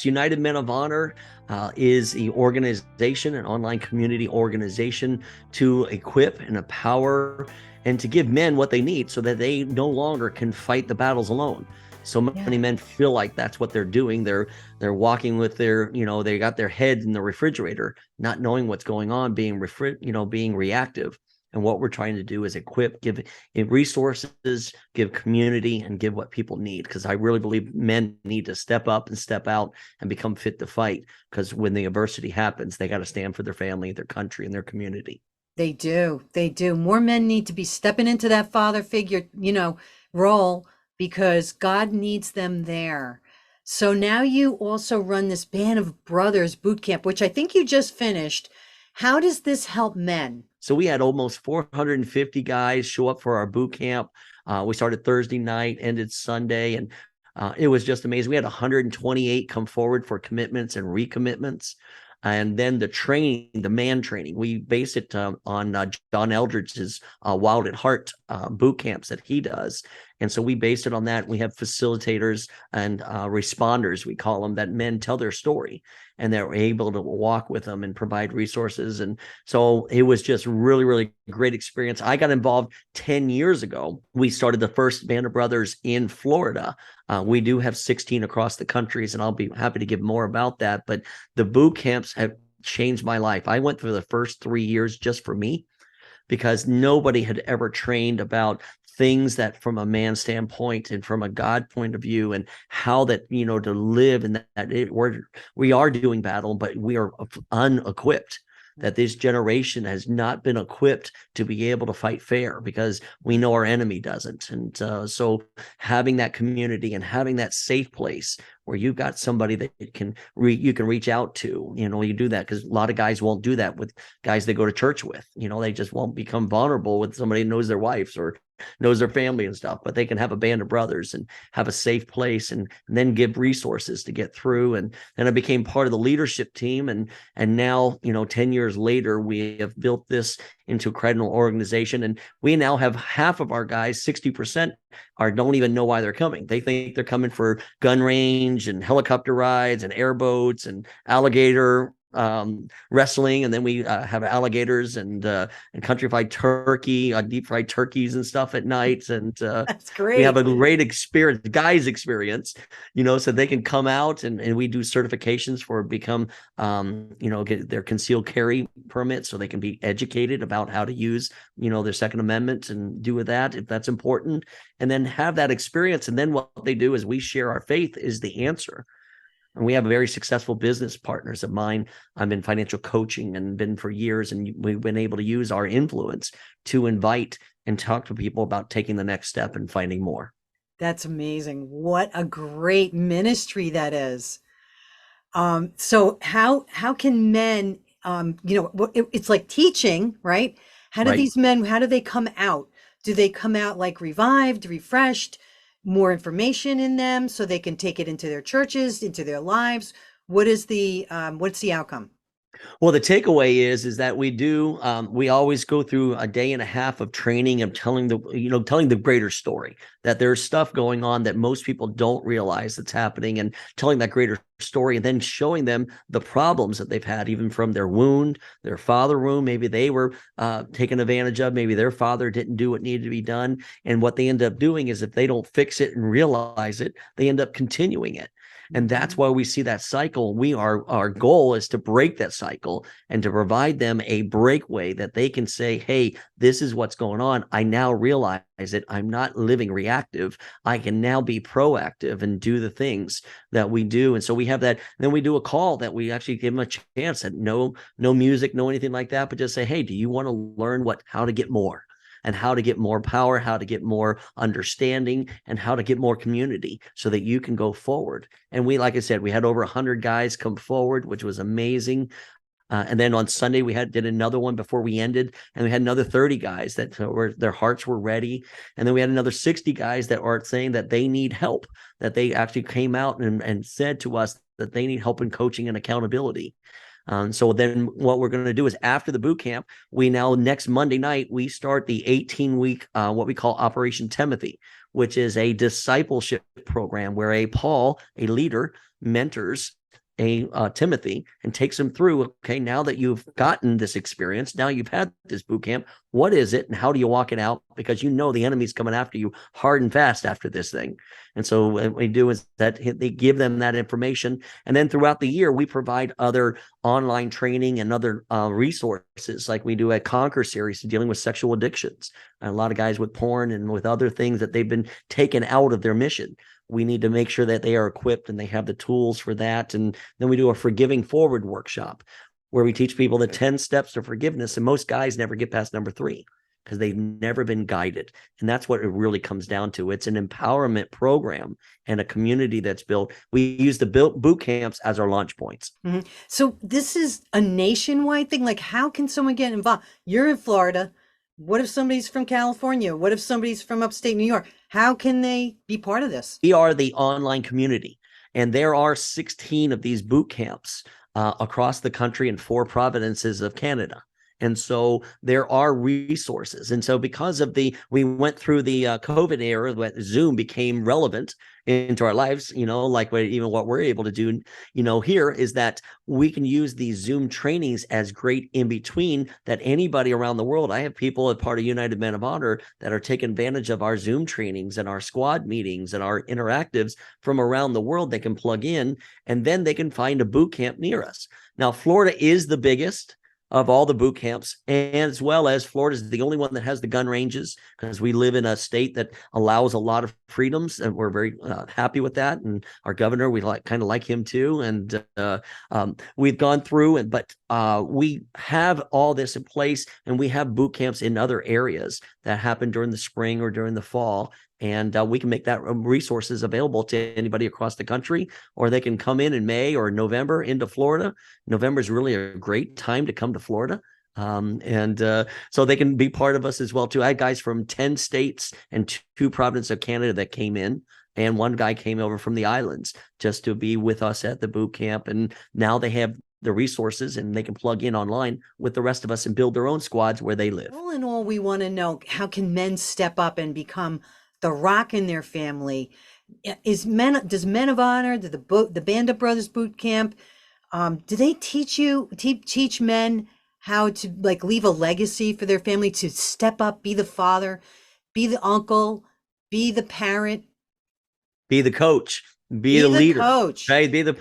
United Men of Honor is the organization, an online community organization to equip and empower and to give men what they need so that they no longer can fight the battles alone. So many men feel like that's what they're doing. They're walking with their, they got their head in the refrigerator, not knowing what's going on, being reactive. And what we're trying to do is equip, give resources, give community, and give what people need. Because I really believe men need to step up and step out and become fit to fight. Because when the adversity happens, they got to stand for their family, their country, and their community. They do. They do. More men need to be stepping into that father figure, role because God needs them there. So now you also run this Band of Brothers Bootcamp, which I think you just finished. How does this help men? So we had almost 450 guys show up for our boot camp. We started Thursday night, ended Sunday, and it was just amazing. We had 128 come forward for commitments and recommitments. And then the training, the man training, we based it on John Eldridge's Wild at Heart boot camps that he does. And so we based it on that. We have facilitators and responders, we call them, that men tell their story and they're able to walk with them and provide resources. And so it was just really, really great experience. I got involved 10 years ago. We started the first Band of Brothers in Florida. We do have 16 across the countries, and I'll be happy to give more about that. But the boot camps have changed my life. I went through the first 3 years just for me because nobody had ever trained about things that from a man standpoint and from a God point of view and how that, to live in we are doing battle, but we are unequipped. That this generation has not been equipped to be able to fight fair because we know our enemy doesn't. And so having that community and having that safe place where you've got somebody that you can reach out to, you do that because a lot of guys won't do that with guys they go to church with. They just won't become vulnerable with somebody who knows their wives or knows their family and stuff, but they can have a band of brothers and have a safe place and then give resources to get through. And then I became part of the leadership team. And now, 10 years later, we have built this into a credible organization. And we now have half of our guys, 60% don't even know why they're coming. They think they're coming for gun range and helicopter rides and airboats and alligator wrestling, and then we have alligators and country fried turkey, deep fried turkeys and stuff at night, and That's we have great. a great experience, guys experience, so they can come out and we do certifications for become get their concealed carry permit so they can be educated about how to use their Second Amendment and do with that if that's important, and then have that experience. And then what they do is we share our faith is the answer. And we have very successful business partners of mine. I'm in financial coaching and been for years, and we've been able to use our influence to invite and talk to people about taking the next step and finding more. That's amazing. What a great ministry that is. So how can men, it's like teaching, right? How do Right. these men, how do they come out? Do they come out like revived, refreshed, more information in them so they can take it into their churches, into their lives? What's the outcome? Well, the takeaway is that we always go through a day and a half of training of telling the greater story, that there's stuff going on that most people don't realize that's happening, and telling that greater story and then showing them the problems that they've had, even from their wound, their father wound. Maybe they were taken advantage of. Maybe their father didn't do what needed to be done. And what they end up doing is if they don't fix it and realize it, they end up continuing it. And that's why we see that cycle. Our goal is to break that cycle and to provide them a breakaway that they can say, hey, this is what's going on. I now realize it. I'm not living reactive. I can now be proactive and do the things that we do. And so we have that. Then we do a call that we actually give them a chance at no music, no anything like that, but just say, hey, do you want to learn how to get more? And how to get more power, how to get more understanding, and how to get more community so that you can go forward. And like I said, we had over 100 guys come forward, which was amazing. And then on Sunday, we did another one before we ended, and we had another 30 guys that their hearts were ready. And then we had another 60 guys that are saying that they need help, that they actually came out and said to us that they need help in coaching and accountability. So then what we're going to do is after the boot camp, next Monday night, we start the 18-week, what we call Operation Timothy, which is a discipleship program where Paul, a leader, mentors a Timothy and takes him through, okay, now that you've gotten this experience, now you've had this boot camp, what is it and how do you walk it out? Because the enemy's coming after you hard and fast after this thing. And so what we do is that they give them that information. And then throughout the year, we provide other online training and other resources, like we do a Conquer series dealing with sexual addictions. And a lot of guys with porn and with other things that they've been taken out of their mission. We need to make sure that they are equipped and they have the tools for that. And then we do a Forgiving Forward workshop where we teach people the 10 steps to forgiveness. And most guys never get past number 3 because they've never been guided. And that's what it really comes down to. It's an empowerment program and a community that's built. We use the boot camps as our launch points. Mm-hmm. So this is a nationwide thing. Like, how can someone get involved? You're in Florida. What if somebody's from California? What if somebody's from upstate New York? How can they be part of this? We are the online community, and there are 16 of these boot camps across the country in 4 provinces of Canada. And so there are resources. And so because of we went through the COVID era, when Zoom became relevant into our lives, like even what we're able to do, here is that we can use these Zoom trainings as great in between that anybody around the world. I have people as part of United Men of Honor that are taking advantage of our Zoom trainings and our squad meetings and our interactives from around the world. They can plug in and then they can find a boot camp near us. Now, Florida is the biggest of all the boot camps, and as well as Florida is the only one that has the gun ranges, because we live in a state that allows a lot of freedoms, and we're very happy with that. And our governor, we kind of like him too. And we've gone through, but we have all this in place, and we have boot camps in other areas that happen during the spring or during the fall. And we can make that resources available to anybody across the country, or they can come in May or November into Florida. November is really a great time to come to Florida. So they can be part of us as well too. I had guys from 10 states and 2 provinces of Canada that came in, and 1 guy came over from the islands just to be with us at the boot camp. And now they have the resources and they can plug in online with the rest of us and build their own squads where they live. All in all, we want to know, how can men step up and become the rock in their family? Does Men of Honor, the Band of Brothers Bootcamp, do they teach men how to leave a legacy for their family, to step up, be the father, be the uncle, be the parent, be the coach, be the leader, coach, right? Be the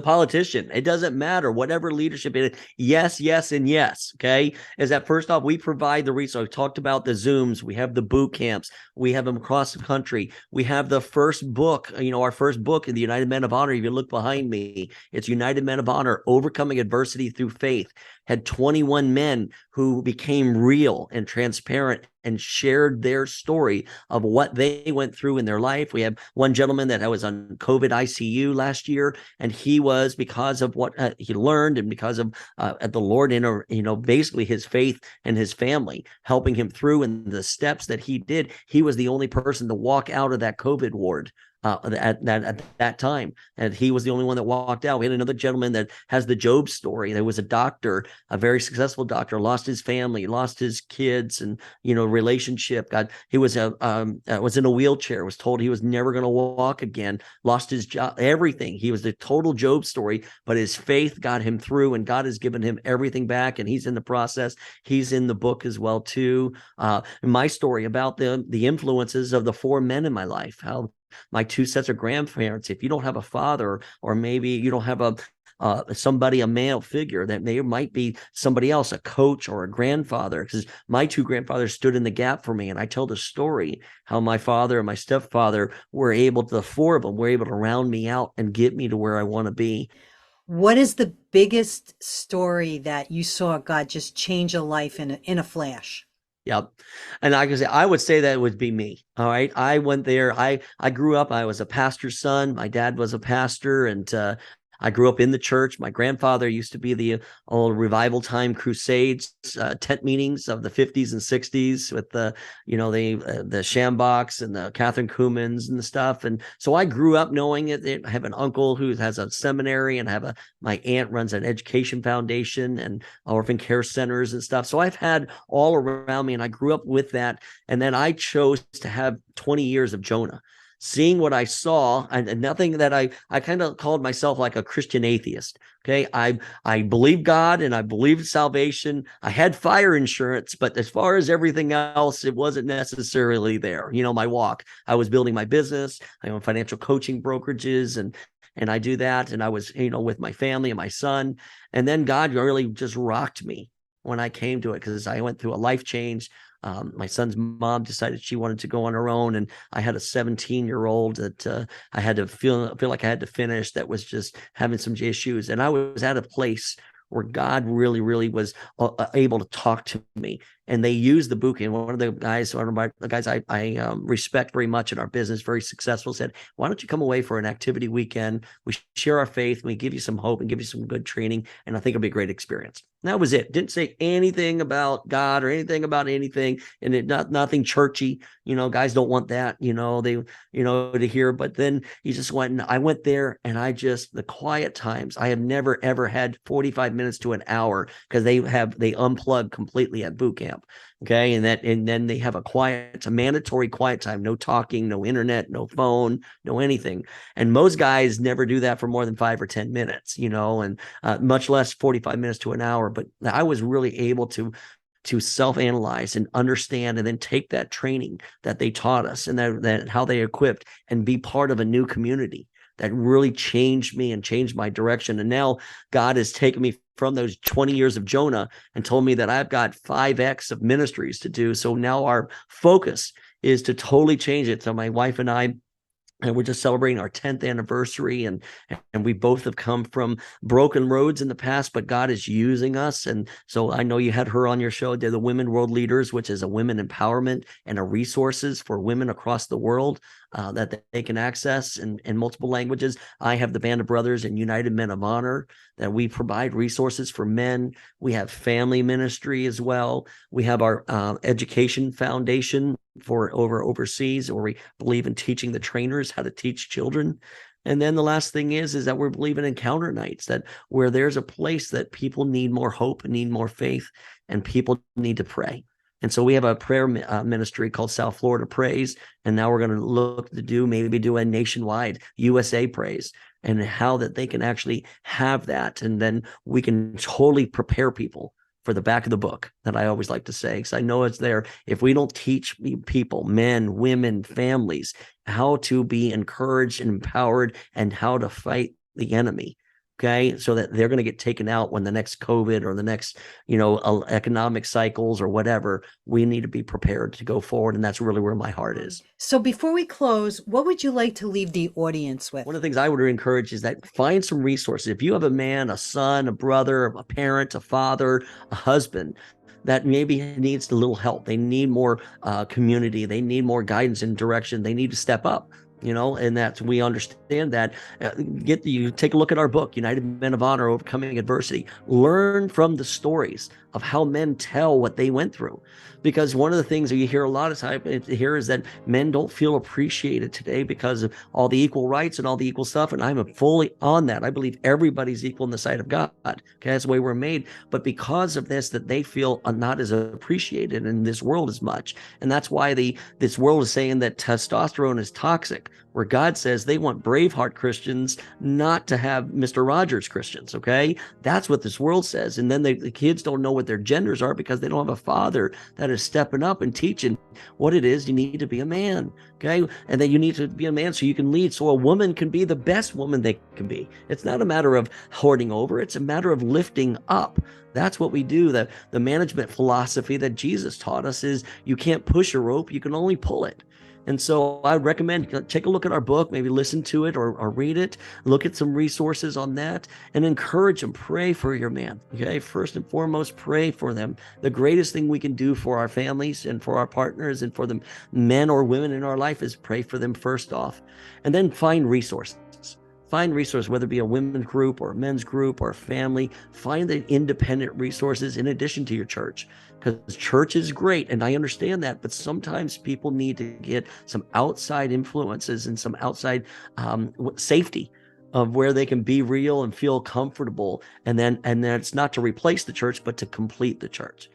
politician. It doesn't matter, whatever leadership it is. Yes, yes, and yes. Okay. Is that first off, we provide the resource. I talked about the Zooms. We have the boot camps. We have them across the country. We have the first book, our first book in the United Men of Honor. If you look behind me, it's United Men of Honor, Overcoming Adversity Through Faith. Had 21 men who became real and transparent and shared their story of what they went through in their life. We have one gentleman that was on COVID ICU last year, and he was, because of what he learned and because of the Lord, basically his faith and his family helping him through, and the steps that he did, he was the only person to walk out of that COVID ward at that time, and he was the only one that walked out. We had another gentleman that has the Job story. There was a doctor, a very successful doctor, lost his family, lost his kids, and relationship. He was was in a wheelchair, was told he was never going to walk again, lost his job, everything. He was the total Job story, but his faith got him through, and God has given him everything back, and he's in the process. He's in the book as well too. My story about the influences of the 4 men in my life, how my 2 sets of grandparents, if you don't have a father, or maybe you don't have a male figure, that there might be somebody else, a coach or a grandfather, because my 2 grandfathers stood in the gap for me. And I tell the story how my father and my stepfather the 4 of them were able to round me out and get me to where I want to be. What is the biggest story that you saw God just change a life in a flash? Yep. And I would say that it would be me. All right. I went there. I grew up, I was a pastor's son. My dad was a pastor, and I grew up in the church. My grandfather used to be the old revival time crusades, tent meetings of the 50s and 60s with the Shambachs and the Catherine Kumans and the stuff. And so I grew up knowing it. I have an uncle who has a seminary, and my aunt runs an education foundation and orphan care centers and stuff. So I've had all around me, and I grew up with that. And then I chose to have 20 years of Jonah. seeing what I saw, and nothing that I kind of called myself like a Christian atheist. Okay. I believe God and I believe salvation. I had fire insurance, but as far as everything else, it wasn't necessarily there. My walk, I was building my business. I own financial coaching brokerages, and I do that. And I was, with my family and my son. And then God really just rocked me when I came to it, because I went through a life change. My son's mom decided she wanted to go on her own, and I had a 17-year-old that I had to feel like I had to finish, that was just having some issues. And I was at a place where God really, really was able to talk to me. And they used the book. And one of the guys I respect very much in our business, very successful, said, why don't you come away for an activity weekend? We share our faith, and we give you some hope and give you some good training. And I think it'll be a great experience. And that was it. Didn't say anything about God or anything about anything. And nothing churchy. Guys don't want that, to hear. But then he just went, and I went there, and the quiet times, I have never, ever had 45 minutes to an hour, because they unplug completely at boot camp. Okay. And then they have a mandatory quiet time, no talking, no internet, no phone, no anything. And most guys never do that for more than 5 or 10 minutes, and much less 45 minutes to an hour. But I was really able to self-analyze and understand, and then take that training that they taught us, and that how they equipped, and be part of a new community that really changed me and changed my direction. And now God has taken me from those 20 years of Jonah and told me that I've got 5X of ministries to do. So now our focus is to totally change it. So my wife and we're just celebrating our 10th anniversary, and we both have come from broken roads in the past, but God is using us. And so I know you had her on your show. They're the Women World Leaders, which is a women empowerment and a resources for women across the world that they can access in multiple languages. I have the Band of Brothers and United Men of Honor, that we provide resources for men. We have family ministry as well. We have our education foundation for overseas, where we believe in teaching the trainers how to teach children. And then the last thing is that we're believing in encounter nights, that where there's a place that people need more hope and need more faith, and people need to pray. And so we have a prayer ministry called South Florida Praise. And now we're going to look to maybe do a nationwide USA Praise, and how that they can actually have that. And then we can totally prepare people for the back of the book, that I always like to say, because I know it's there. If we don't teach people, men, women, families, how to be encouraged and empowered, and how to fight the enemy, okay, so that they're going to get taken out when the next COVID or the next, economic cycles or whatever, we need to be prepared to go forward. And that's really where my heart is. So before we close, what would you like to leave the audience with? One of the things I would encourage is that find some resources. If you have a man, a son, a brother, a parent, a father, a husband that maybe needs a little help, they need more community, they need more guidance and direction, they need to step up. And that we understand that. You take a look at our book, United Men of Honor, Overcoming Adversity. Learn from the stories of how men tell what they went through. Because one of the things that you hear a lot of times here is that men don't feel appreciated today because of all the equal rights and all the equal stuff. And I'm fully on that. I believe everybody's equal in the sight of God. Okay, that's the way we're made. But because of this, that they feel not as appreciated in this world as much. And that's why this world is saying that testosterone is toxic, where God says they want Braveheart Christians, not to have Mr. Rogers Christians. Okay, that's what this world says. And then the kids don't know what their genders are, because they don't have a father that is stepping up and teaching what it is you need to be a man. Okay, and that you need to be a man so you can lead, so a woman can be the best woman they can be. It's not a matter of hoarding over, it's a matter of lifting up. That's what we do. The management philosophy that Jesus taught us is you can't push a rope, you can only pull it. And so I would recommend take a look at our book, maybe listen to it or read it, look at some resources on that, and encourage them. Pray for your man. Okay, first and foremost, pray for them. The greatest thing we can do for our families and for our partners and for the men or women in our life is pray for them first off, and then find resources. Find resources, whether it be a women's group or a men's group or a family. Find the independent resources in addition to your church, because church is great, and I understand that, but sometimes people need to get some outside influences and some outside safety of where they can be real and feel comfortable. And then it's not to replace the church, but to complete the church.